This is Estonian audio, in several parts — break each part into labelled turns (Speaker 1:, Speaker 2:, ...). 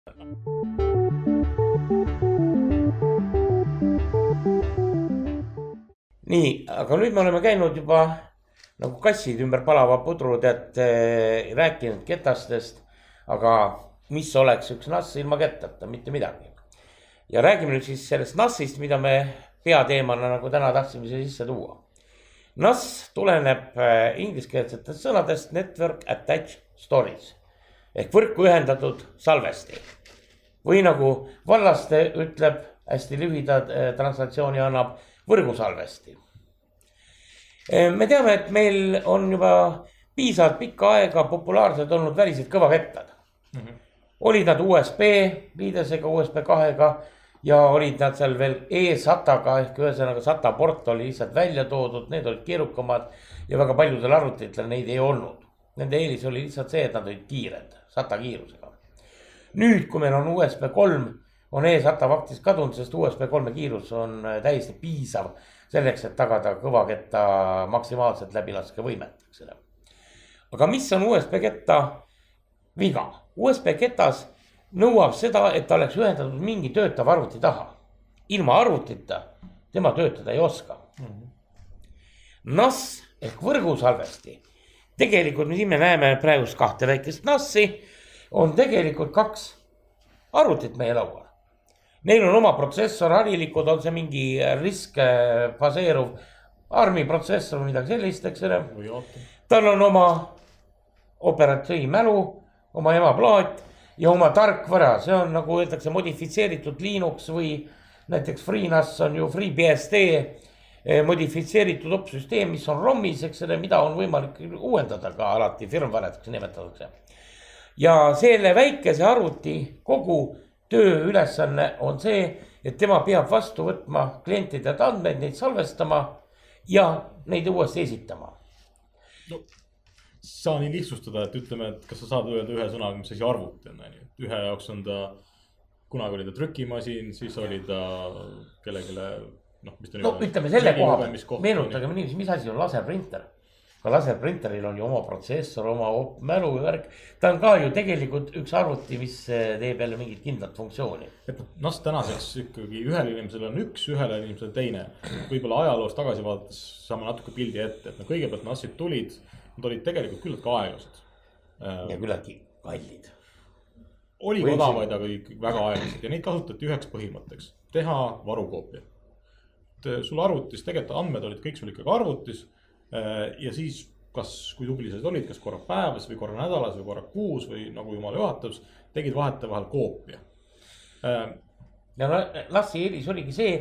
Speaker 1: Nii, aga nüüd me oleme käinud juba nagu kassid ümber palava pudru, tead, rääkinud ketastest, aga mis oleks üks nass ilma kettata, mitte midagi. Ja räägime nüüd siis sellest nassist, mida me peateemana nagu täna tahtsime siia sisse tuua. Nass tuleneb ingliskeelsetest sõnadest network attached stories ehk võrku ühendatud salvesti. Või nagu Vallaste ütleb, hästi lühida translatsiooni annab, võrgusalvesti. Me teame, et meil on juba piisavalt pikka aega populaarsed olnud välised kõvakettad. Olid nad USB liidesega, USB 2-ga ja olid nad seal veel e-SATA-ga ehk ühesõnaga SATA port oli lihtsalt välja toodud, need olid keerukamad ja väga paljudel arvutitel neid ei olnud. Nende eelis oli lihtsalt see, et nad olid kiired, SATA kiirusega. Nüüd, kui meil on USB 3, on e-SATA faktis kadunud, sest USB 3 kiirus on täiesti piisav selleks, et tagada kõvaketta maksimaalselt läbilaskevõimet. Aga mis on USB ketta viga? USB ketas nõuab seda, et ta oleks ühendatud mingi töötav arvuti taha. Ilma arvutita tema töötada ei oska. NAS ehk võrgusalvesti. Tegelikult me näeme praegust kahte väikest NAS-i, on tegelikult kaks arvutit meie laual. Neil on oma protsessor, harilikud on see mingi risk baseeruv ARMi protsessor või midagi sellist, eks ole. Tal on oma operatsioonimälu, oma emaplaat ja oma tarkvara. See on nagu öeldakse modifitseeritud Linux või näiteks FreeNAS on ju FreeBSD modifitseeritud opsüsteem, mis on ROM-is, eks ole, mida on võimalik uuendada ka alati firmware'ks nimetatakse. Ja selle väikese arvuti kogu töö ülesanne on see, et tema peab vastu võtma klientide andmeid, neid salvestama ja neid uuesti esitama.
Speaker 2: No, saa nii lihtsustada, et ütleme, et kas sa saad öelda ühe sõnaga, mis asi arvuti on. Ühe jaoks on ta, kunagi oli ta trükimasin, siis oli ta kellegile, mis ta nüüd
Speaker 1: on. Ütleme selle koha peal, meenutagem nii, mis asi on laserprinter. Ka laserprinteril on ju oma protsessor, oma mälu ja värk. Ta on ka ju tegelikult üks arvuti, mis teeb jälle mingit kindlat funktsiooni.
Speaker 2: Et NAS tänaseks ikkagi ühel inimesel on üks, ühel inimesel teine. Võib-olla ajaloos tagasi vaadates saame natuke pildi ette, et kõigepealt NAS-id tulid, nad olid tegelikult küllalt ka aeglased.
Speaker 1: Ja küllaltki kallid.
Speaker 2: Oli odavaid, aga väga aeglased ja neid kasutati üheks põhimõtteks. Teha varukoopia. Sul arvutis tegelikult andmed olid kõik sul ikkagi arvutis. Ja siis, kui tubliseid olid, kas korra päevas või korra nädalas või korra kuus või nagu jumal juhatus, tegid vahete vahel koopia.
Speaker 1: Ja NAS-i eelis oligi see,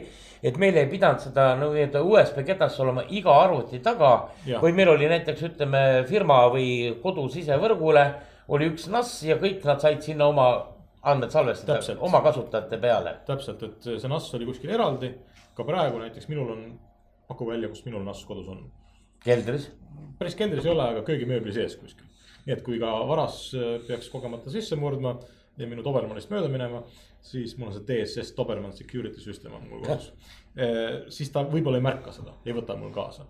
Speaker 1: et meil ei pidanud seda USB ketas olema iga arvuti taga, või meil oli näiteks, ütleme, firma või kodu sisevõrgule oli üks NAS ja kõik nad said sinna oma andmed salvestada oma kasutajate peale.
Speaker 2: Täpselt, et see NAS oli kuskil eraldi, ka praegu näiteks minul on, paku välja, kus minul NAS kodus on.
Speaker 1: Keldris?
Speaker 2: Päris keldris ei ole, aga köögimööbli sees kuskil. Nii et kui ka varas peaks kogemata sisse murdma ja minu Dobermanist mööda minema, siis mul on see DSS Doberman Security System on mul kodus. Siis ta võib-olla ei märka seda, ei võta mul kaasa.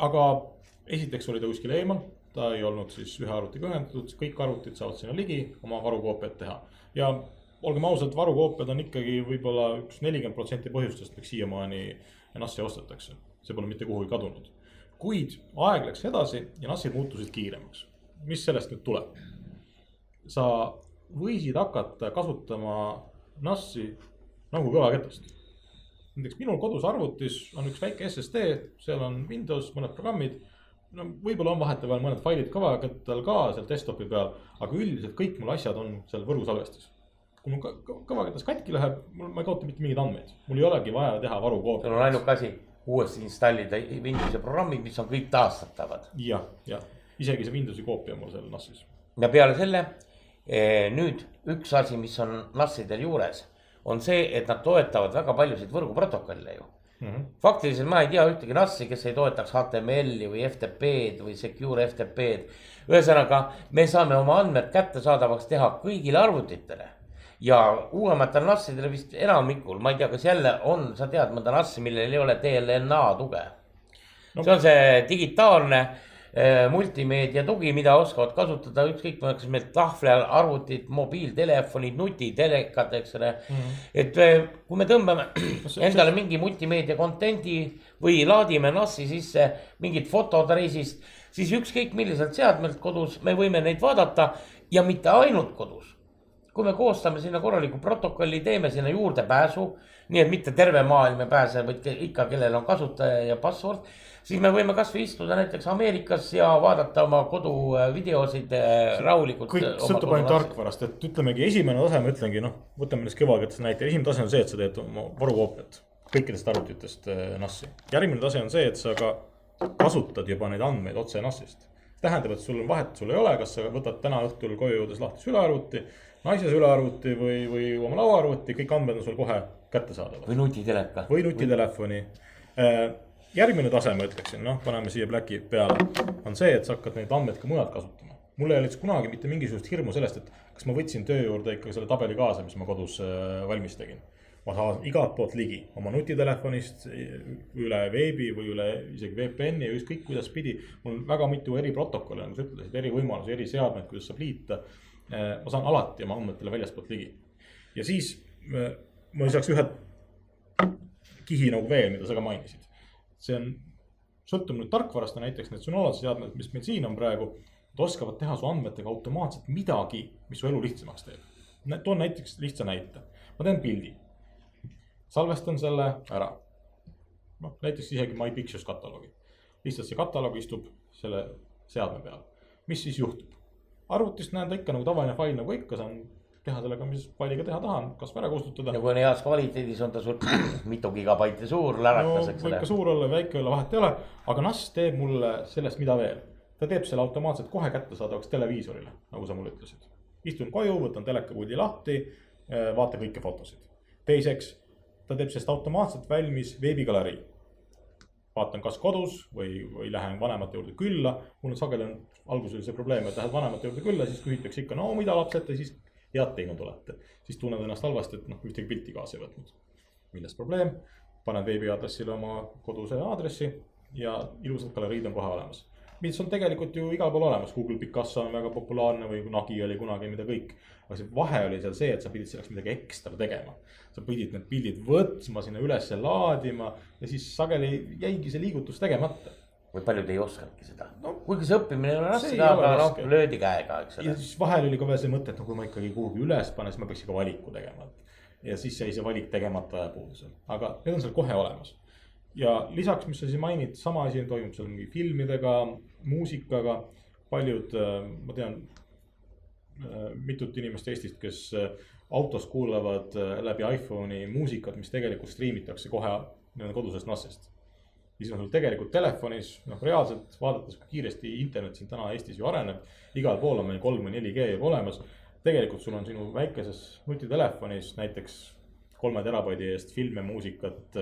Speaker 2: Aga esiteks oli ta kuskil eemal, ta ei olnud siis ühe arvutiga ühendatud, kõik arvutid saavad sinna ligi oma varukoopiat teha. Ja olgem ausalt, varukoopiad on ikkagi võib-olla üks 40% põhjustest, miks siiamaani NAS-i ostetakse. See pole mitte kuhugi kadunud. Kuid aeg läks edasi ja NAS-id muutusid kiiremaks. Mis sellest nüüd tuleb? Sa võisid hakata kasutama NAS-i nagu kõvaketast. Näiteks minul kodus arvutis on üks väike SSD, seal on Windows, mõned programmid. Võib-olla on vahetevahel mõned failid kõvakettal ka seal desktopi peal, aga üldiselt kõik mul asjad on seal võrgusalvestis. Kui mul kõvaketas katki läheb, ma ei kaota mitte mingid andmeid. Mul ei olegi vaja teha varukoopia.
Speaker 1: See on ainuke asi. Uuesti installida Windowsi programmid, mis on kõik taastatavad.
Speaker 2: Ja, isegi see Windowsi koopia mul seal NAS-is.
Speaker 1: Ja peale selle, nüüd üks asi, mis on NAS-idel juures, on see, et nad toetavad väga paljusid võrguprotokolle ju. Faktiliselt ma ei tea ühtegi NAS-i, kes ei toetaks HTML-i või FTP-d või Secure FTP-d. Ühesõnaga, me saame oma andmed kättesaadavaks teha kõigile arvutitele. Ja uuematel NAS-idele vist enamikul, ma ei tea, kas jälle on, sa tead mõnda NAS-i, millel ei ole DLNA tuge. See on see digitaalne multimeedia tugi, mida oskavad kasutada ükskõik, kas meil tahvliarvutid, mobiiltelefonid, nutitelekad, eks ole. Et kui me tõmbame endale mingi multimeedia content'i või laadime NAS-i sisse mingid fotod reisist, siis ükskõik milliselt seadmelt kodus me võime neid vaadata ja mitte ainult kodus. Kui me koostame sinna korraliku protokolli, teeme sinna juurdepääsu, nii et mitte terve maailm ei pääse, vaid ikka kellel on kasutaja ja password, siis me võime kas või istuda näiteks Ameerikas ja vaadata oma kodu videosid rahulikult.
Speaker 2: Kõik sõltub ainult tarkvarast, et ütlemegi esimene tase, ma ütlengi, võtame näiteks kõvakettes näite. Esimene tase on see, et sa teed oma varukoopiat kõikidest arvutitest NAS-i. Järgmine tase on see, et sa ka kasutad juba neid andmeid otse NAS-ist. Tähendab, et sul on vahet, sul ei ole, kas sa võtad täna õhtul koju jõudes lahti sülearvuti, naise sülearvuti või oma lauaarvuti, kõik andmed on sul kohe kätte saadavad.
Speaker 1: Või
Speaker 2: nutitelefoni. Järgmine tase, ma ütleksin, paneme siia Blacki peale, on see, et sa hakkad neid andmeid ka mujalt kasutama. Mulle ei ole kunagi mitte mingisugust hirmu sellest, et kas ma võtsin töö juurde ikka selle tabeli kaasa, mis ma kodus valmis tegin. Ma saan igalt poolt ligi oma nutitelefonist üle veebi või üle isegi VPN-i ja ükskõik kuidas pidi. Mul on väga mitu eri protokolle, nagu sa ütlesid, eri võimalusi, eri seadmeid, kuidas saab liita. Ma saan alati oma andmetele väljaspoolt ligi. Ja siis ma lisaks ühe kihi nagu veel, mida sa ka mainisid. See on sõltum nüüd tarkvarast ja näiteks need Synology seadmed, mis meil siin on praegu, nad oskavad teha su andmetega automaatselt midagi, mis su elu lihtsamaks teeb. Toon näiteks lihtsa näite. Ma teen pildi. Salvestan selle ära. Näiteks isegi MyPictures kataloogi. Lihtsalt see kataloog istub selle seadme peal. Mis siis juhtub? Arvutist näen ta ikka nagu tavaline fail nagu ikka, saan teha sellega, mis failiga teha tahan, kas ära kustutada.
Speaker 1: Ja kui on heas kvaliteedis, on ta sul mitu gigabaiti suur, lärakas, eks
Speaker 2: ole. Võikka suur olla, väike olla, vahet ei ole, aga NAS teeb mulle sellest mida veel. Ta teeb selle automaatselt kohe kätte saadavaks televiisorile, nagu sa mulle ütlesid. Istun koju, võtan telekapuldi lahti, vaata kõike fotosid. Teiseks, ta teeb sellest automaatselt valmis veebigalerii. Vaatan kas kodus või lähen vanemate juurde külla. Mul on sageli alguses see probleem, et lähed vanemate juurde külla, siis küsitakse ikka, mida lapsed, siis head teinud olete. Siis tunned ennast halvasti, et ühtegi pilti kaasa ei võtnud. Milles probleem? Panen veebiaadressile oma koduse aadressi ja ilusad galeriid on kohe olemas. Mis on tegelikult ju igal pool olemas. Google Picasso on väga populaarne või Nagi oli kunagi mida kõik. Aga see vahe oli seal see, et sa pidid selleks midagi ekstra tegema. Sa pidid need pildid võtma, sinna üles laadima ja siis sageli jäigi see liigutus tegemata.
Speaker 1: Või paljud ei oskanudki seda. Kuigi see õppimine ei ole raske, aga löödi käega.
Speaker 2: Ja siis vahel oli ka veel see mõte, et kui ma ikkagi kuhugi üles panen, siis ma peaks ikka valiku tegema. Ja siis jäi see valik tegemata ja puudusel. Aga need on seal kohe olemas. Ja lisaks, mis sa siis mainid, sama asi toimub seal mingi filmidega, muusikaga. Paljud, ma tean, mitut inimest Eestist, kes autos kuulavad läbi iPhone'i muusikat, mis tegelikult striimitakse kohe kodusest NAS-ist. Siis on sul tegelikult telefonis, reaalselt vaadates, kui kiiresti internet siin täna Eestis ju areneb, igal pool on meil 3 või 4G juba olemas. Tegelikult sul on sinu väikeses nutitelefonis näiteks 3 terabaidi eest filme, muusikat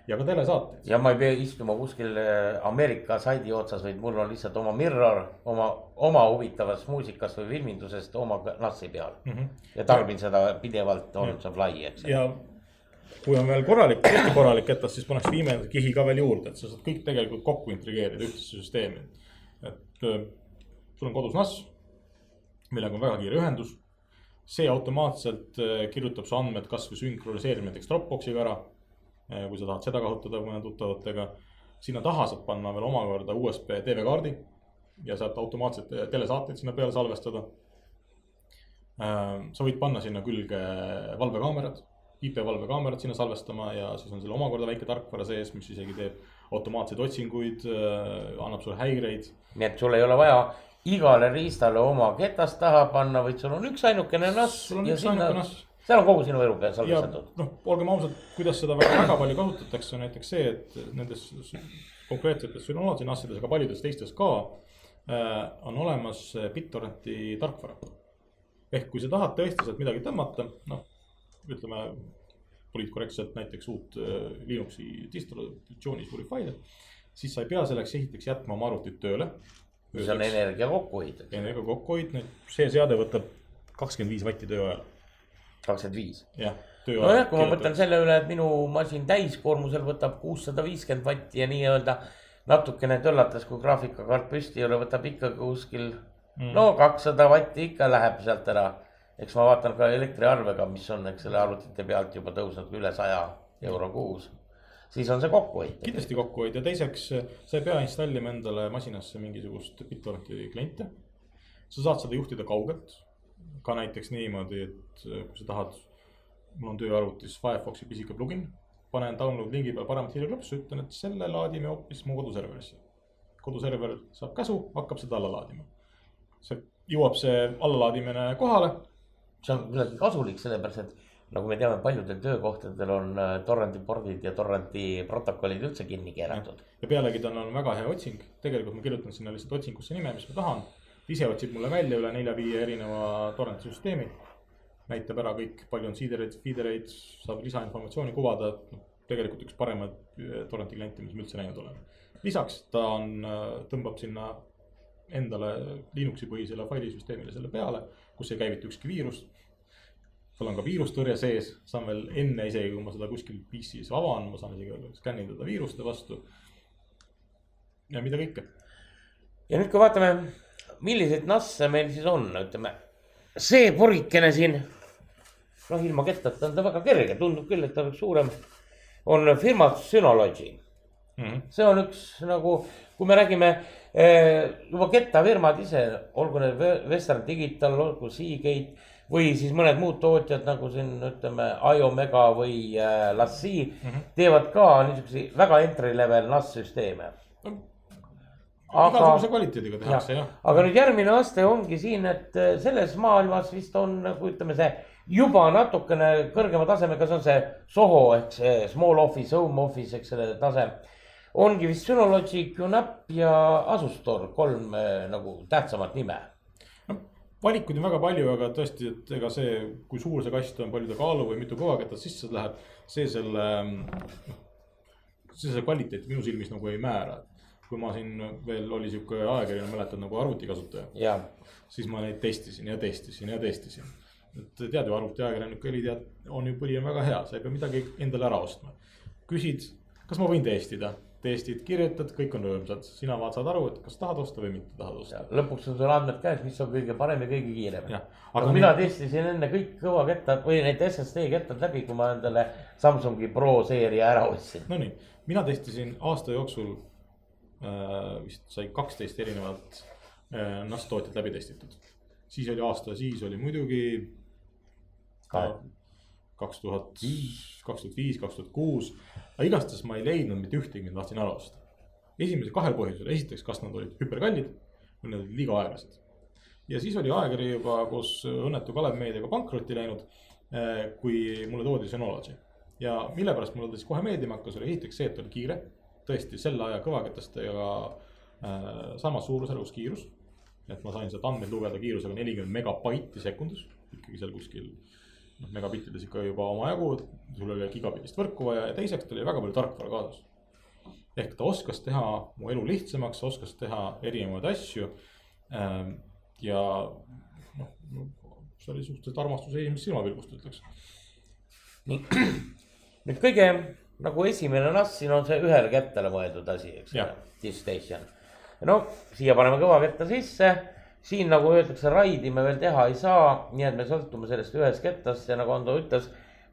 Speaker 2: ja ka telesaateid.
Speaker 1: Ja ma ei pea istuma kuskil Ameerika saidi otsas, vaid mul on lihtsalt oma mirror, oma huvitavast muusikast või filmindusest oma NAS-i peal. Ja tarbin seda pidevalt on see fly, eks.
Speaker 2: Ja kui on veel korralik ketas, siis paneks viimane kihi ka veel juurde, et sa saad kõik tegelikult kokku intrigeerida ühtesse süsteemi. Et sul on kodus NAS, millega on väga kiire ühendus. See automaatselt kirjutab su andmed kas või sünkroniseerib näiteks Dropboxiga ära. Kui sa tahad seda kasutada mõne tuttavatega. Sinna taha saad panna veel omakorda USB TV-kaardi ja saad automaatselt telesaateid sinna peale salvestada. Sa võid panna sinna külge valvekaamerad, IP-valvekaamerad sinna salvestama ja siis on selle omakorda väike tarkvara sees, mis isegi teeb automaatseid otsinguid, annab sulle häireid.
Speaker 1: Nii et sul ei ole vaja igale riistale oma ketast taha panna, vaid sul on üks ainukene NAS.
Speaker 2: Sul on üks ainukene NAS.
Speaker 1: Seal on kogu sinu elu peal salvestatud.
Speaker 2: Olgem ausad, kuidas seda väga palju kasutatakse, on näiteks see, et nendes konkreetsetes Synology NAS-ides, aga paljudes teistes ka on olemas BitTorrenti tarkvara. Ehk kui sa tahad tõesti sealt midagi tõmmata, ütleme poliitkorrektselt näiteks uut Linuxi distributsiooni suuri faile, siis sa ei pea selleks esiteks jätma oma arvutit tööle.
Speaker 1: See on energia kokkuhoid.
Speaker 2: Energia kokkuhoid, see seade võtab 25 vatti töö ajal.
Speaker 1: 25.
Speaker 2: Jah,
Speaker 1: no jah, kui ma mõtlen selle üle, et minu masin täiskoormusel võtab 650 vatti ja nii öelda natukene töllatas, kui graafikakaart püsti ei ole, võtab ikka kuskil no 200 vatti ikka läheb sealt ära. Eks ma vaatan ka elektriarvega, mis on selle arvutite pealt juba tõusnud üle 100 euro kuus. Siis on see kokkuhoid.
Speaker 2: Kindlasti kokkuhoid ja teiseks sa ei pea installima endale masinasse mingisugust BitTorrenti kliente. Sa saad seda juhtida kaugelt. Ka näiteks niimoodi, et kui sa tahad, mul on tööarvutis Firefoxi pisike plugin, panen download lingi peal paremat hiireklõpsu, ütlen, et selle laadime hoopis mu koduserverisse. Koduserver saab käsu, hakkab seda alla laadima. See jõuab see allalaadimine kohale.
Speaker 1: See on kuidagi kasulik, sellepärast, et nagu me teame, paljudel töökohtadel on torrenti pordid ja torrenti protokollid üldse kinni keeratud.
Speaker 2: Ja pealegi tal on väga hea otsing. Tegelikult ma kirjutan sinna lihtsalt otsingusse nime, mis ma tahan. Ise otsib mulle välja üle 4-5 erineva torrenti süsteemi. Näitab ära kõik, palju on feedereid, saab lisainformatsiooni kuvada. Tegelikult üks paremad torrenti klienti, mis me üldse näinud oleme. Lisaks ta tõmbab sinna endale Linuxi põhisele failisüsteemile selle peale, kus ei käivitu ükski viirus. Tal on ka viirustõrje sees, saan veel enne isegi, kui ma seda kuskil PC's avan, ma saan isegi skännida viiruste vastu. Ja mida kõike.
Speaker 1: Ja nüüd kui vaatame, millised nasse meil siis on, ütleme, see porikene siin, no ilma kettata on ta väga kerge, tundub küll, et ta oleks suurem, on firmad Synology. See on üks nagu, kui me räägime juba kettafirmad ise, olgu need Western Digital, olgu Seagate või siis mõned muud tootjad nagu siin ütleme IOMEGA või Lassi teevad ka niisugusi väga entry level NAS-süsteeme.
Speaker 2: Igasuguse kvaliteediga tehakse, jah.
Speaker 1: Aga nüüd järgmine aste ongi siin, et selles maailmas vist on nagu ütleme see juba natukene kõrgema tasemega, see on see Soho ehk see Small Office, Home Office, eks selle tase. Ongi vist Synology, QNAP ja Asustor 3 nagu tähtsamat nime.
Speaker 2: No, valikuid on väga palju, aga tõesti, et ega see, kui suur see kast on, palju ta kaalu või mitu kõvakettat sisse läheb, see selle kvaliteeti minu silmis nagu ei määra. Kui ma siin veel oli siuke ajakirjana mäletad nagu arvutikasutaja, siis ma neid testisin. Et tead ju arvuti ajakirjana on ju põli on väga hea, sa ei pea midagi endale ära ostma. Küsid, kas ma võin testida? Testid, kirjutad, kõik on rõõmsad. Sina saad aru, et kas tahad osta või mitte tahad osta.
Speaker 1: Lõpuks on sul andmed käes, mis on kõige parem ja kõige kiirem. Aga mina testisin enne kõik kõvakettad või neid SSD kettad läbi, kui ma endale Samsungi Pro seeria ära ostsin.
Speaker 2: No nii, mina testisin aasta jooksul vist sai 12 erinevat NAS-tootjat läbi testitud. Siis oli aasta, siis oli muidugi 2005, 2006, aga igastahes ma ei leidnud mitte ühtegi, mida tahtsin ära osta. Esimese 2 põhjusel, esiteks, kas nad olid hüperkallid või nad olid liiga aeglased. Ja siis oli aegari juba, kus õnnetu Kalev meediaga pankrotti läinud, kui mulle toodi Synology. Ja mille pärast mulle siis kohe meeldima hakkas, oli esiteks see, et oli kiire. Tõesti selle aja kõvaketastega samas suurusjärgus kiirus. Et ma sain seda andmeid lugeda kiirusega 40 megabaiti sekundis, ikkagi seal kuskil megabittides ikka juba oma jagu, sul oli gigabitist võrku vaja ja teiseks ta oli väga palju tarkvara kaasas. Ehk ta oskas teha mu elu lihtsamaks, oskas teha erinevaid asju ja see oli suhteliselt armastuse esimest silmapilgust, ütleks.
Speaker 1: Nüüd kõige nagu esimene NAS, siin on see ühele kättele mõeldud asi, eks ole, DiskStation. No siia paneme kõvaketta sisse. Siin nagu öeldakse, raidi me veel teha ei saa, nii et me sõltume sellest ühest kettast ja nagu Ando ütles,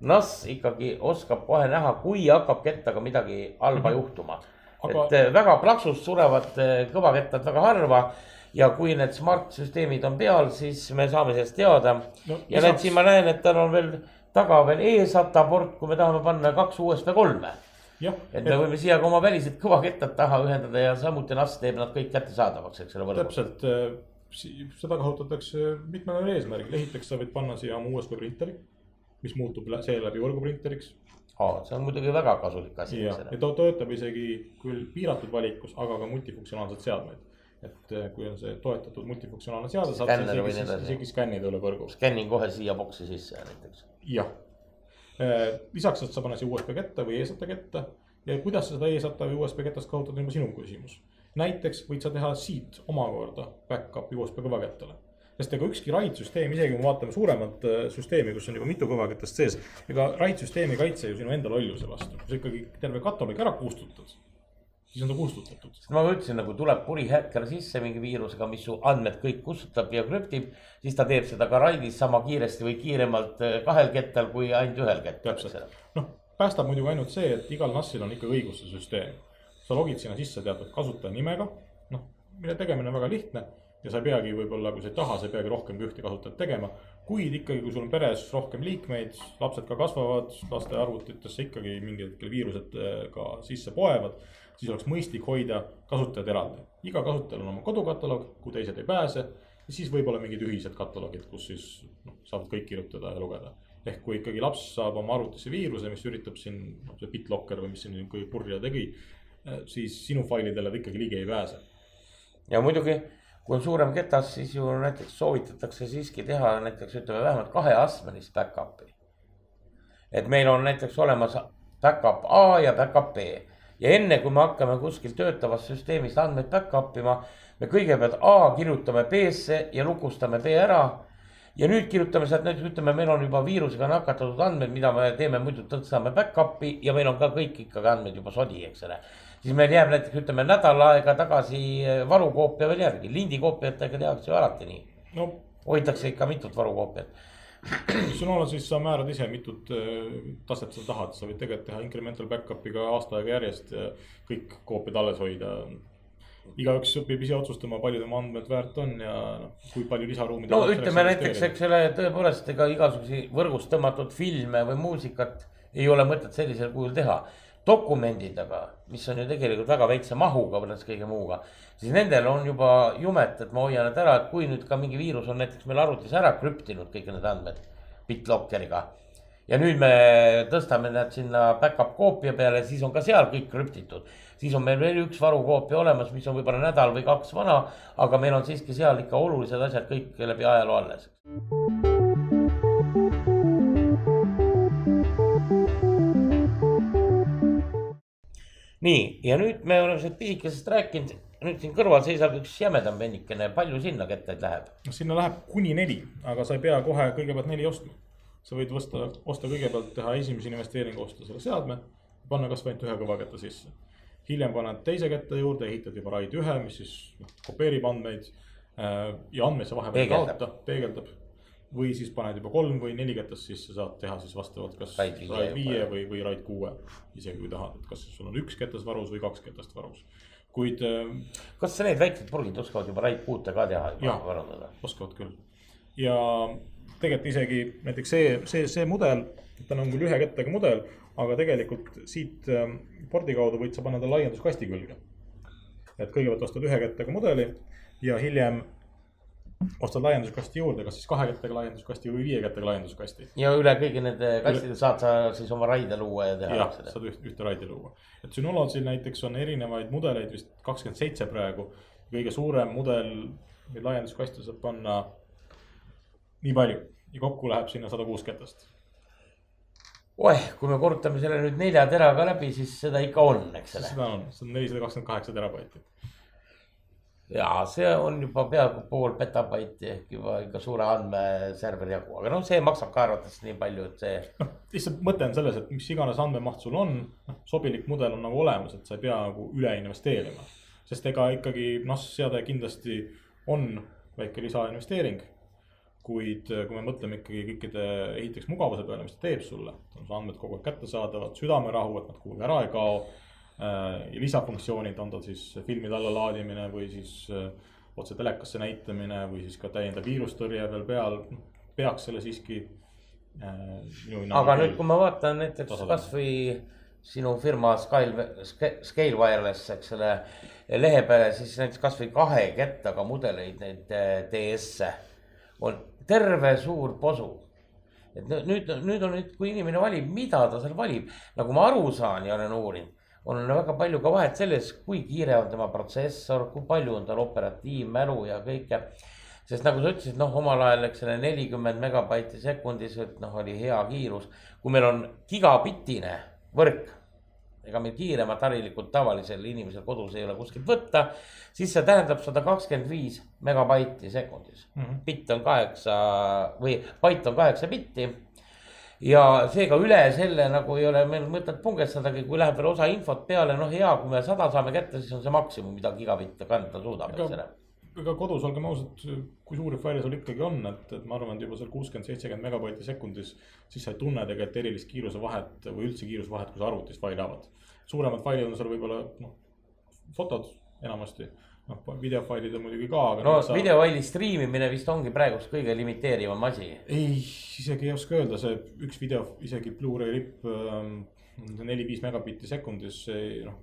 Speaker 1: NAS ikkagi oskab kohe näha, kui hakkab kettaga midagi halba juhtuma. Et väga plaksust surevad kõvakettad väga harva ja kui need smart-süsteemid on peal, siis me saame sellest teada. Ja need siin ma näen, et tal on veel taga veel eSATA port, kui me tahame panna 2 USB 3. Et me võime siia ka oma välised kõvakettad taha ühendada ja samuti NAS teeb nad kõik kättesaadavaks, eks selle võrgu.
Speaker 2: Täpselt, seda kasutatakse mitmel eesmärgil. Ehiteks sa võid panna siia oma USB printeri, mis muutub seeläbi võrguprinteriks.
Speaker 1: See on muidugi väga kasulik asi.
Speaker 2: Ja ta töötab isegi küll piiratud valikus, aga ka multifunktsionaalsed seadmeid. Et kui on see toetatud multifunktsionaalne seade, saab isegi skännida üle võrgu.
Speaker 1: Skännin kohe siia boksi sisse näiteks.
Speaker 2: Jah. Lisaks saad sa panna siia USB ketta või eSATA ketta ja kuidas seda eSATA või USB kettast kasutada on juba sinu küsimus. Näiteks võid sa teha siit omakorda backupi USB kõvakettale. Sest ega ükski RAID-süsteem, isegi kui me vaatame suuremat süsteemi, kus on juba mitu kõvakettast sees, ega RAID-süsteemi kaitse ju sinu enda lolluse vastu. Kui sa ikkagi terve katalogi ära kustutad, siis on ta kustutatud.
Speaker 1: ma ütlesin, nagu tuleb purihäkker sisse mingi viirusega, mis su andmed kõik kustutab ja krüptib, siis ta teeb seda ka raidis sama kiiresti või kiiremalt 2 kettal kui ainult 1 kettal.
Speaker 2: Noh, päästab muidugi ainult see, et igal NAS-il on ikka õiguste süsteem. Sa logid sinna sisse teatud kasutaja nimega, noh, mille tegemine on väga lihtne ja sa ei peagi võib-olla, kui sa ei taha, sa ei peagi rohkem kui ühte kasutajat tegema. Kuid ikkagi, kui sul on peres rohkem liikmeid, lapsed ka kasvavad, laste arvutitesse ikkagi mingil hetkel viirused ka sisse poevad, siis oleks mõistlik hoida kasutajad eraldi. Iga kasutajal on oma kodukataloog, kui teised ei pääse, siis võib-olla mingid ühised kataloogid, kus siis saavad kõik kirjutada ja lugeda. Ehk kui ikkagi laps saab oma arvutisse viiruse, mis üritab siin, see BitLocker või mis siin kõige purja tegi, siis sinu failidele ta ikkagi ligi ei pääse.
Speaker 1: Ja muidugi, kui on suurem ketas, siis ju näiteks soovitatakse siiski teha näiteks ütleme vähemalt 2-astmelist back-up'i. Et meil on näiteks olemas back-up A ja back-up B. Ja enne kui me hakkame kuskil töötavast süsteemist andmeid back-up ima, me kõigepealt A kirjutame B-sse ja lukustame B ära. Ja nüüd kirjutame sealt näiteks, ütleme, meil on juba viirusega nakatatud andmed, mida me teeme, muidu tõstame back-up'i ja meil on ka kõik ikkagi andmed juba sodi, eks ole. Siis meil jääb näiteks, ütleme, nädal aega tagasi varukoopia veel järgi. Lindikoopiatega tehakse ju alati nii. No. Hoitakse ikka mitut varukoopiat.
Speaker 2: Sinul siis sa määrad ise mitut taset sa tahad. Sa võid tegelikult teha incremental back-up'iga aasta aega järjest ja kõik koopiad alles hoida. Igaüks õpib ise otsustama, palju tema andmed väärt on ja kui palju lisaruumid.
Speaker 1: No ütleme näiteks, eks selle tõepoolest ega igasugusi võrgust tõmmatud filme või muusikat ei ole mõtet sellisel kujul teha. Dokumendid aga, mis on ju tegelikult väga väikse mahuga võrreldes kõige muuga, siis nendel on juba jumet, et ma hoian need ära, et kui nüüd ka mingi viirus on näiteks meil arvutis ära krüptinud kõik need andmed BitLockeriga. Ja nüüd me tõstame need sinna back-up koopia peale, siis on ka seal kõik krüptitud. Siis on meil veel üks varukoopia olemas, mis on võib-olla nädal või 2 vana, aga meil on siiski seal ikka olulised asjad kõik läbi ajaloo alles. Nii, ja nüüd me oleme sellest pisikesest rääkinud, nüüd siin kõrval seisab üks jämedam vennikene, palju sinna kettaid läheb?
Speaker 2: Sinna läheb kuni 4, aga sa ei pea kohe kõigepealt 4 ostma. Sa võid osta kõigepealt teha esimese investeeringu, osta selle seadme, panna kas vaid 1 kõvaketta sisse. Hiljem paned teise ketta juurde, ehitad juba RAID 1, mis siis kopeerib andmeid ja andmeid sa vahepeal kaota, peegeldab. Või siis paned juba 3 või 4 kettast sisse, saad teha siis vastavalt kas RAID 5 või RAID 6. Isegi kui tahad, et kas sul on 1 ketas varus või 2 ketast varus. Kuid...
Speaker 1: Kas need väiksed purgid oskavad juba RAID 6 ka teha?
Speaker 2: Jaa, oskavad küll. Ja tegelikult isegi näiteks see mudel, ta on küll 1 kettaga mudel, aga tegelikult siit pordi kaudu võid sa panna ta laienduskasti külge. Et kõigepealt ostad 1 kettaga mudeli ja hiljem ostad laienduskasti juurde, kas siis 2 kettaga laienduskasti või 5 kettaga laienduskasti.
Speaker 1: Ja üle kõigi nende kastide saad sa siis oma raide luua ja teha.
Speaker 2: Jah, saad ühte raide luua. Et Synologyl näiteks on erinevaid mudeleid, vist 27 praegu. Kõige suurem mudel, mille laienduskasti saab panna nii palju ja kokku läheb sinna 106 ketast.
Speaker 1: Kui me korrutame selle nüüd 4 teraga läbi, siis seda ikka on, eks selle?
Speaker 2: Seda on, see on 428 terabaiti.
Speaker 1: Ja see on juba peaaegu pool petabaiti ehk juba ikka suure andmeserveri jagu, aga see maksab ka arvates nii palju, et see...
Speaker 2: Lihtsalt mõte on selles, et mis iganes andmemaht sul on, sobilik mudel on nagu olemas, et sa ei pea nagu üle investeerima. Sest ega ikkagi NAS-seade kindlasti on väike lisainvesteering, kuid kui me mõtleme ikkagi kõikide ehiteks mugavuse peale, mis ta teeb sulle, on su andmed kogu aeg kätte saadavad, südamerahu, et nad kuhugi ära ei kao. Ja lisafunktsioonid on tal siis filmide alla laadimine või siis otse telekasse näitamine või siis ka täiendav viirustõrje veel peal, peaks selle siiski
Speaker 1: aga nüüd, kui ma vaatan näiteks kas või sinu firma Scale Wireless, eks selle lehe peale, siis näiteks kas või 2 kettaga mudeleid, neid DS-e on terve suur posu. Et nüüd on, kui inimene valib, mida ta seal valib, nagu ma aru saan ja olen uurinud, on väga palju ka vahet selles, kui kiire on tema protsessor, kui palju on tal operatiivmälu ja kõike. Sest nagu sa ütlesid, omal ajal, eks selle 40 megabaiti sekundis, oli hea kiirus. Kui meil on gigabittine võrk, ega meil kiiremat harilikult tavalisel inimesel kodus ei ole kuskilt võtta, siis see tähendab 125 megabaiti sekundis. Bitt on 8 või bait on 8 bitti. ja seega üle selle nagu ei ole meil mõtet pungetsadagi, kui läheb veel osa infot peale, noh hea, kui me 100 saame kätte, siis on see maksimum, mida gigabitte kanda suudab, eks ole.
Speaker 2: Ega kodus olgem ausad, kui suuri faile sul ikkagi on, et ma arvan, et juba seal 60-70 megabaiti sekundis, siis sa ei tunne tegelikult erilist kiiruse vahet või üldse kiiruse vahet, kui sa arvutist faili avad. Suuremad failid on seal võib-olla fotod enamasti, videofailid on muidugi ka. Aga
Speaker 1: no videofaili striimimine vist ongi praegust kõige limiteerivam asi.
Speaker 2: Ei, isegi ei oska öelda, see üks video, isegi Blu-ray ripp 4-5 megabitti sekundis,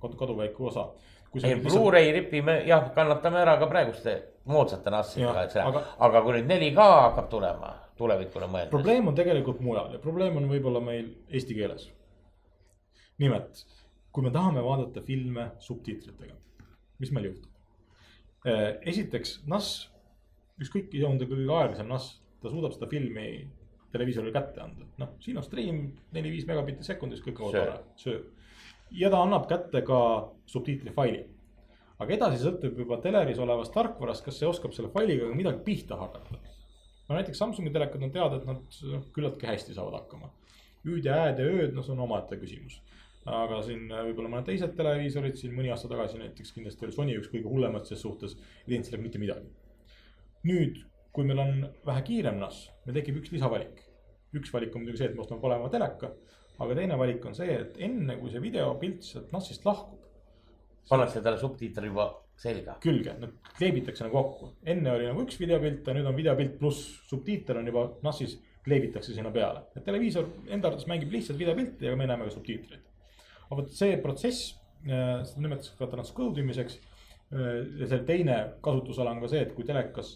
Speaker 2: kaduväiku osa.
Speaker 1: Ei, Blu-ray ripi me jah, kannatame ära ka praeguste moodsate nassidega, eks ole. Aga kui nüüd 4K hakkab tulema, tulevikule mõeldes.
Speaker 2: Probleem on tegelikult mujal ja probleem on võib-olla meil eesti keeles. Nimelt, kui me tahame vaadata filme subtiitritega, mis meil juhtub? Esiteks, NAS, ükskõik on ta kõige aeglasem NAS, ta suudab seda filmi televiisoril kätte anda. No, siin on stream 4-5 megabitti sekundis, kõik on tore, söö. Ja ta annab kätte ka subtiitri faili. Aga edasi sõltub juba teleris olevast tarkvarast, kas see oskab selle failiga midagi pihta hakata. No näiteks Samsungi telekad on teada, et nad küllaltki hästi saavad hakkama. Üüd ja ääd ja ööd, see on omaette küsimus. Aga siin võib-olla mõned teised televiisorid, siin mõni aasta tagasi näiteks kindlasti oli Sony üks kõige hullemat ses suhtes, ei teinud sellega mitte midagi. Nüüd, kui meil on vähe kiirem NAS, meil tekib üks lisavalik. Üks valik on muidugi see, et me ostame olema teleka, aga teine valik on see, et enne kui see videopilt sealt NAS-ist lahkub.
Speaker 1: Pannakse talle subtiitri juba selga.
Speaker 2: Külge, nad kleebitakse nagu kokku. Enne oli nagu üks videopilt ja nüüd on videopilt pluss subtiiter on juba NAS-is kleebitakse sinna peale. Et televiisor enda arvates mängib lihtsalt videopilti ja me näeme ka subtiitreid. Aga see protsess, seda nimetatakse ka transkõudimiseks ja selle teine kasutusala on ka see, et kui telekas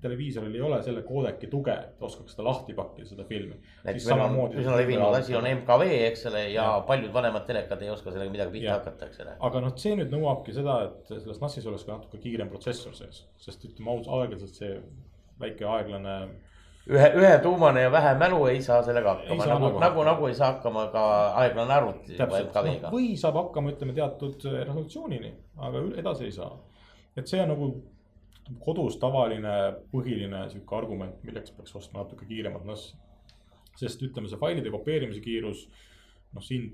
Speaker 2: televiisoril ei ole selle koodeki tuge, et oskaks seda lahti pakkida, seda filmi.
Speaker 1: Üsna levinud asi on MKV, eks ole, ja paljud vanemad telekad ei oska sellega midagi pihta hakata, eks ole.
Speaker 2: Aga see nüüd nõuabki seda, et selles NAS-is oleks ka natuke kiirem protsessor sees, sest ütleme aeglaselt see väike aeglane.
Speaker 1: Ühe tuumane ja vähe mälu ei saa sellega hakkama, nagu ei saa hakkama ka aeglane arvuti MKV-ga.
Speaker 2: Või saab hakkama, ütleme, teatud resolutsioonini, aga edasi ei saa. Et see on nagu kodus tavaline põhiline selline argument, milleks peaks ostma natuke kiiremat NAS. Sest ütleme, see failide kopeerimise kiirus, siin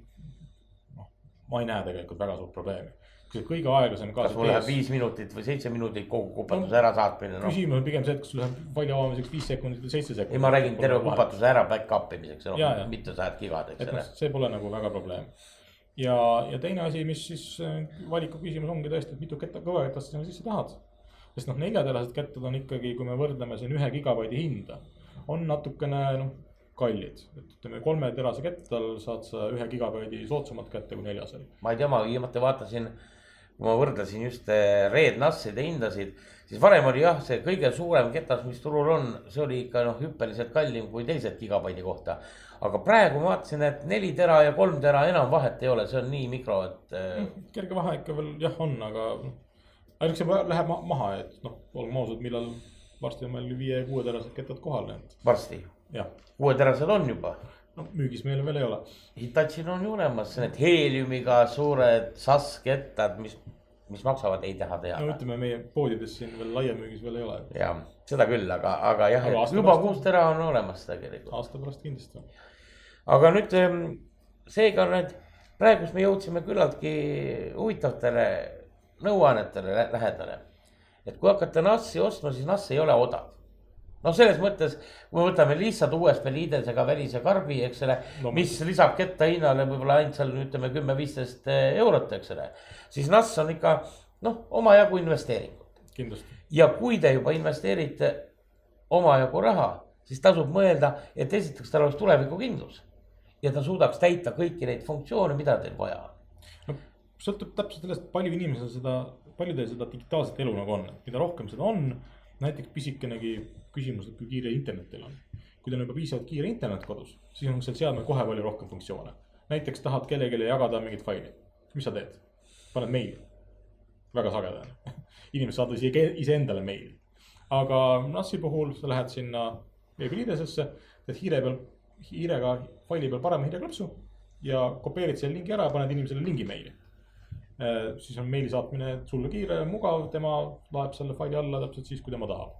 Speaker 2: ma ei näe tegelikult väga suurt probleemi. Kõige aeglasem ka.
Speaker 1: Kas mul läheb 5 minutit või 7 minutit kogu kupatuse ära saatmine?
Speaker 2: Küsimus on pigem see, et kas sul läheb faili avamiseks 5 sekundit või 7 sekundit.
Speaker 1: Ei, ma räägin terve kupatuse ära back-up imiseks, mitte sajad gigad, eks ole.
Speaker 2: See pole nagu väga probleem. Ja teine asi, mis siis valiku küsimus ongi tõesti, et mitu kõvaketast sinna sisse tahad. Sest 4-terased kettad on ikkagi, kui me võrdleme siin 1 gigabaidi hinda, on natukene kallid. Et ütleme 3-terase kettal saad sa 1 gigabaidi soodsamat kätte kui 4-sel.
Speaker 1: Ma ei tea, ma viimati vaatasin, kui ma võrdlesin just Red NAS-ide hindasid, siis varem oli jah, see kõige suurem ketas, mis turul on, see oli ikka hüppeliselt kallim kui teised gigabaidi kohta. Aga praegu ma vaatasin, et 4 tera ja 3 tera enam vahet ei ole, see on nii mikro, et...
Speaker 2: Kerge vahe ikka veel jah on, aga... Ainult see läheb maha, et olgem ausad, millal varsti on meil 5-6 terased kettad kohal.
Speaker 1: Varsti?
Speaker 2: Jah.
Speaker 1: 6 terased on juba?
Speaker 2: Müügis meil veel ei ole.
Speaker 1: Hitachil on ju olemas need heliumiga suured SAS-kettad, mis maksavad, ei taha teha.
Speaker 2: Ütleme, meie poodides siin veel laiemüügis veel ei ole.
Speaker 1: Jah, seda küll, aga jah, juba 6 tera on olemas tegelikult.
Speaker 2: Aasta pärast kindlasti.
Speaker 1: Aga nüüd seega praegust me jõudsime küllaltki huvitavatele nõuannetele lähedale. Et kui hakata NAS-i ostma, siis NAS ei ole odav. Selles mõttes, kui me võtame lihtsalt USB liidesega välise karbi, eks ole, mis lisab ketta hinnale võib-olla ainult seal, ütleme, 10-15 eurot, eks ole, siis NAS on ikka, omajagu investeeringut.
Speaker 2: Kindlasti.
Speaker 1: Ja kui te juba investeerite omajagu raha, siis tasub mõelda, et esiteks tal oleks tulevikukindlus ja ta suudaks täita kõiki neid funktsioone, mida teil vaja on.
Speaker 2: Sõltub täpselt sellest, paljudel seda digitaalset elu nagu on. Mida rohkem seda on, näiteks pisikkenegi küsimus, et kui kiire internet teil on. Kui teil on juba piisavalt kiire internet kodus, siis on seal seadmel kohe palju rohkem funktsioone. Näiteks tahad kellelegi jagada mingit faili. Mis sa teed? Paned meili. Väga sagedane. Inimesed saavad ise endale meili. Aga NAS-i puhul sa lähed sinna veebiliidesesse, teed hiirega faili peal parema hiireklapsu ja kopeerid selle lingi ära ja paned inimesele lingi meili. Siis on meili saatmine sulle kiire ja mugav, tema laeb selle faili alla täpselt siis, kui tema tahab.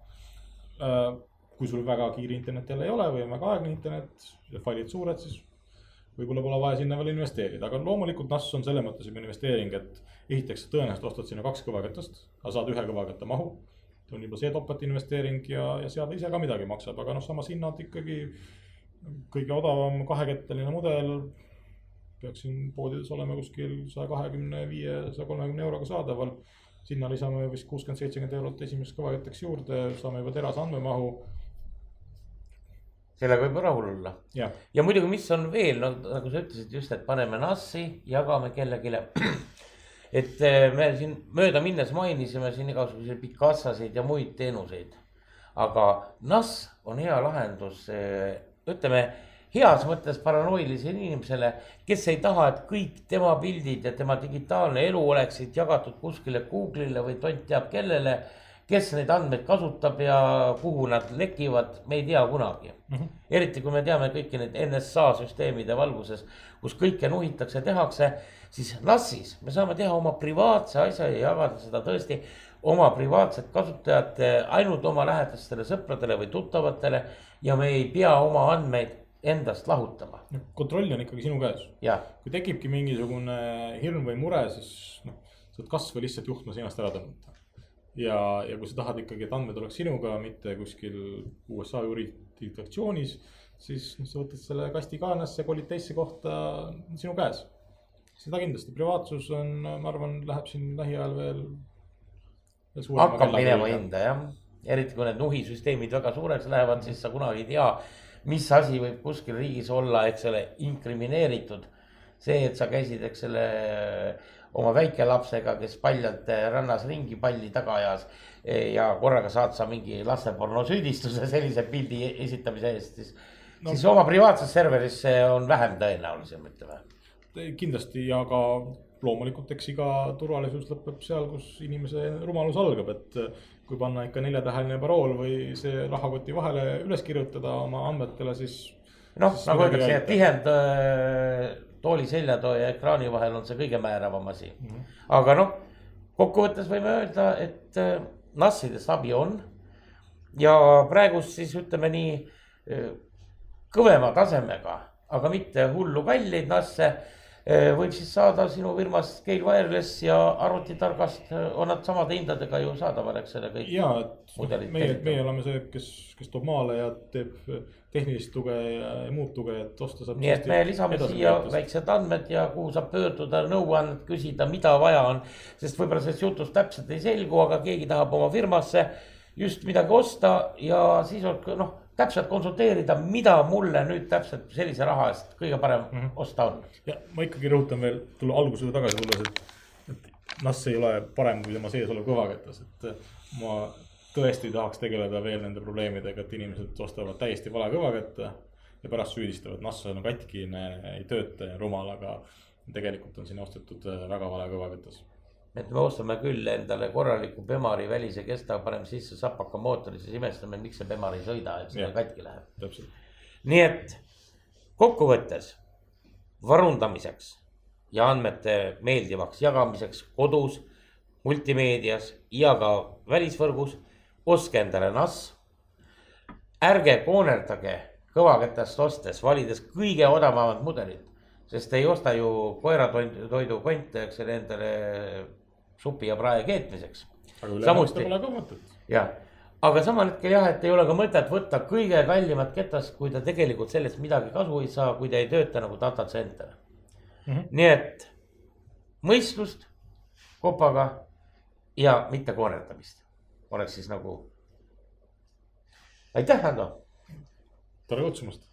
Speaker 2: kui sul väga kiire internet jälle ei ole või on väga aegne internet ja failid suured, siis võib-olla pole vaja sinna veel investeerida, aga loomulikult NAS on selle mõttes juba investeering, et esiteks tõenäoliselt ostad sinna 2 kõvaketast, aga saad 1 kõvaketta mahu. See on juba see topelt investeering ja seada ise ka midagi maksab, aga samas hinnad ikkagi kõige odavam 2-ketteline mudel peaks siin poodides olema kuskil 125-130 euroga saadaval. Sinna lisame vist 60-70 eurot esimeseks kõvaketteks juurde, saame juba terase andmemahu.
Speaker 1: Sellega võib rahul olla. Ja muidugi, mis on veel, nagu sa ütlesid just, et paneme NAS-i, jagame kellegile. Et me siin mööda minnes mainisime siin igasuguseid pikassasid ja muid teenuseid. Aga NAS on hea lahendus, ütleme, heas mõttes paranoilisele inimesele, kes ei taha, et kõik tema pildid ja tema digitaalne elu oleksid jagatud kuskile Google'ile või tont teab kellele, kes neid andmeid kasutab ja kuhu nad lekivad, me ei tea kunagi. Eriti kui me teame kõiki neid NSA süsteemide valguses, kus kõike nuhitakse, tehakse, siis NAS-is me saame teha oma privaatse asja ja jagada seda tõesti oma privaatset kasutajate ainult oma lähedastele sõpradele või tuttavatele ja me ei pea oma andmeid endast lahutama.
Speaker 2: Kontroll on ikkagi sinu käes. Kui tekibki mingisugune hirm või mure, siis saad kas või lihtsalt juhtme sinast ära tõmmata. Ja kui sa tahad ikkagi, et andmed oleks sinuga, mitte kuskil USA jurisdiktsioonis, siis sa võtad selle kasti kaanasse, kolid teisse kohta sinu käes. Seda kindlasti. Privaatsus on, ma arvan, läheb siin lähiajal veel
Speaker 1: hakkab minema hinda, jah. Eriti kui need nuhisüsteemid väga suureks lähevad, siis sa kunagi ei tea, mis asi võib kuskil riigis olla, eks ole, inkrimineeritud. See, et sa käisid, eks selle oma väikelapsega, kes paljalt rannas ringi palli taga ajas ja korraga saad sa mingi lasteporno süüdistuse sellise pildi esitamise eest, siis oma privaatses serverisse on vähem tõenäolisem, ütleme.
Speaker 2: Kindlasti ja ka loomulikult eks iga turvalisus lõpeb seal, kus inimese rumalus algab, et kui panna ikka 4-täheline parool või see rahakoti vahele üles kirjutada oma andmetele, siis
Speaker 1: nagu öeldakse, et tihend tooli seljatoe ja ekraani vahel on see kõige määravam asi. Aga kokkuvõttes võime öelda, et NAS-idest abi on ja praegust siis ütleme nii kõvema tasemega, aga mitte hullu kalleid NAS-e võib siis saada sinu firmast Scale Wireless ja arvutitargast on nad samade hindadega ju saadaval, eks selle kõik
Speaker 2: mudelid. Meie oleme see, kes toob maale ja teeb tehnilist tuge ja muud tuge, et osta saab.
Speaker 1: Nii et me lisame siia väiksed andmed ja kuhu saab pöörduda, nõuannet küsida, mida vaja on. Sest võibolla sellest jutust täpselt ei selgu, aga keegi tahab oma firmasse just midagi osta ja siis on täpselt konsulteerida, mida mulle nüüd täpselt sellise raha eest kõige parem osta on.
Speaker 2: Ja ma ikkagi rõhutan veel, tulla algusele tagasi tulles, et NAS ei ole parem kui tema sees olev kõvaketas. Et ma tõesti tahaks tegeleda veel nende probleemidega, et inimesed ostavad täiesti vale kõvaketta ja pärast süüdistavad, et NAS on katkine, ei tööta ja rumal, aga tegelikult on siin ostetud väga vale kõvaketas.
Speaker 1: Et me ostame küll endale korraliku Bemari välise kesta, paneme sisse sapaka mootori, siis imestame, miks see Bemar ei sõida, et see katki läheb.
Speaker 2: Täpselt.
Speaker 1: Nii et kokkuvõttes varundamiseks ja andmete meeldivaks jagamiseks kodus, multimeedias ja ka välisvõrgus ostke endale NAS. Ärge koonerdage kõvaketast ostes, valides kõige odavamad mudelid, sest ei osta ju koeratoidu konte, eks endale supi ja prae keetmiseks.
Speaker 2: Aga üle maksta pole ka mõtet.
Speaker 1: Jah, aga samal hetkel jah, et ei ole ka mõtet võtta kõige kallimat ketast, kui ta tegelikult sellest midagi kasu ei saa, kui ta ei tööta nagu data center. Nii et mõistlust kopaga ja mitte koonerdamist. Oleks siis nagu. Aitäh, Ando!
Speaker 2: Tore kutsumast!